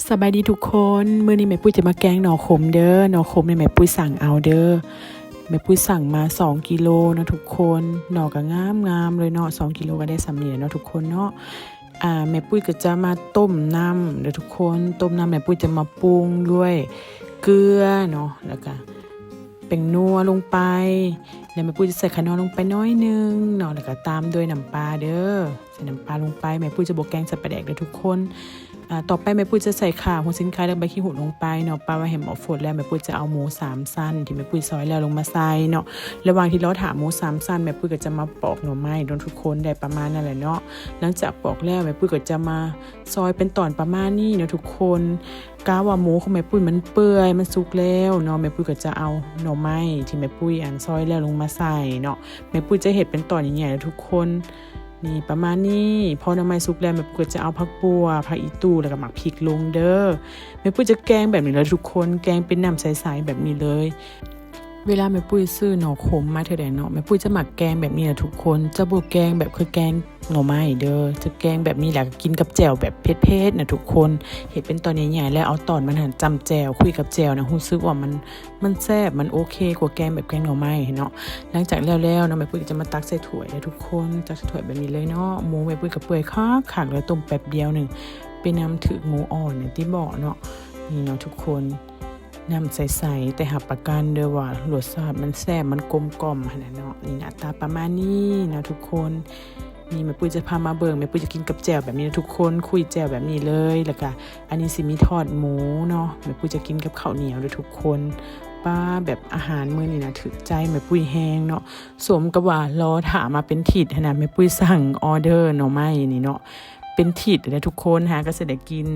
สบายดีทุกคนมื้อนี้แม่ปุ้ยจะมาแกงหน่อขมเด้อหน่อขมเนี่ยแม่ปุ้ยสั่งเอาเด้อแม่ปุ้ยสั่งมา2กิโลนะทุกคนหน่อก็งามเลยเนาะ2กิโลก็ได้สำเนียเนาะทุกคนเนาะแม่ปุ้ยก็จะมาต้มน้ำเด้อทุกคนต้มน้ำแม่ปุ้ยจะมาปรุงด้วยเกลือเนาะแล้วก็เป็นนัวลงไปแล้วแม่ปุ้ยจะใส่ขนมลงไปน้อยนึงเนาะแล้วก็ตามด้วยน้ำปลาเด้อใส่น้ำปลาลงไปแม่ปุ้ยจะบอกแกงใส่ปลาแดกเด้อทุกคนต่อไปแม่ปุ้ยจะใส่ข่าหัวสินค้าและใบขี้หูดลงไปเนาะปลาว่าเห็นหมอฝดแล้วแม่ปุ้ยจะเอาหมู3สั้นที่แม่ปุ้ยซอยแล้วลงมาใส่เนาะระหว่างที่เราถามหมู3สั้นแม่ปุ้ยก็จะมาปอกหน่อไม้โดนทุกคนได้ประมาณนั่นแหละเนาะหลังจากปอกแล้วแม่ปุ้ยก็จะมาซอยเป็นตอนประมาณนี้เนาะทุกคนกะว่าหมูของแม่ปุ้ยมันเปื่อยมันสุกแล้วเนาะแม่ปุ้ยก็จะเอาหน่อไม้ที่แม่ปุ้ยซอยแล้วลงมาใส่เนาะแม่ปุ้ยจะเห็ดเป็นตอนใหญ่ๆทุกคนนี่ประมาณนี้พอหน่อไม้สุกแล้วแม่ปุ้ยก็จะเอาผักบัวผักอีตูแล้วก็หมักพริกลงเด้อแม่ปุ้ยจะแกงแบบนี้เลยทุกคนแกงเป็นน้ำใสๆแบบนี้เลยเวลาแม่ปุ้ยซื้อหน่อขมมาเท่าใดเนาะแม่ปุ้ยจะหมักแกงแบบนี้นะทุกคนจะบ่แกงแบบคือแกงหน่อไม้เด้อจะแกงแบบนี้แหละกินกับแจ่วแบบเผ็ดๆนะทุกคนเห็ดเป็นตอนใหญ่ๆแล้วเอาตอนมันหั่นจำแจ่วคุยกับแจ่วนะรู้สึกว่ามันแซ่บมันโอเคกว่าแกงแบบแกงหน่อไม้เนาะหลังจากแล้วเนาะแม่ปุ้ยก็จะมาตักใส่ถ้วยเลยทุกคนตักใส่ถ้วยแบบนี้เลยเนาะหมูแม่ปุ้ยก็เปื่อยคักๆแล้วต้มแป๊บเดียวนึงไปนำถึกหมูอ่อนอย่างที่บอกเนาะนี่เนาะทุกคนน้ำใสๆแต่หับประกันเด้อว่ารสชาติมันแซ่บมันกลมกล่อมขนาดเนาะนี่หน้าตาประมาณนี้นะทุกคนนี่แม่ปุ้ยจะพามาเบิ่งแม่ปุ้ยจะกินกับแจ่วแบบนี้นะทุกคนคุยแจ่วแบบนี้เลยแล้วก็อันนี้สิมีทอดหมูเนาะแม่ปุ้ยจะกินกับข้าวเหนียวด้วยทุกคนป้าแบบอาหารมื้อนี้นะถึกใจแม่ปุ้ยแฮงเนาะสมกับว่ารอถามมาเป็นถิดขนาดแม่ปุ้ยสั่งออเดอร์เนาะไม่นี่เนาะเป็นถิดเลยทุกคนหาก็สิได้กิน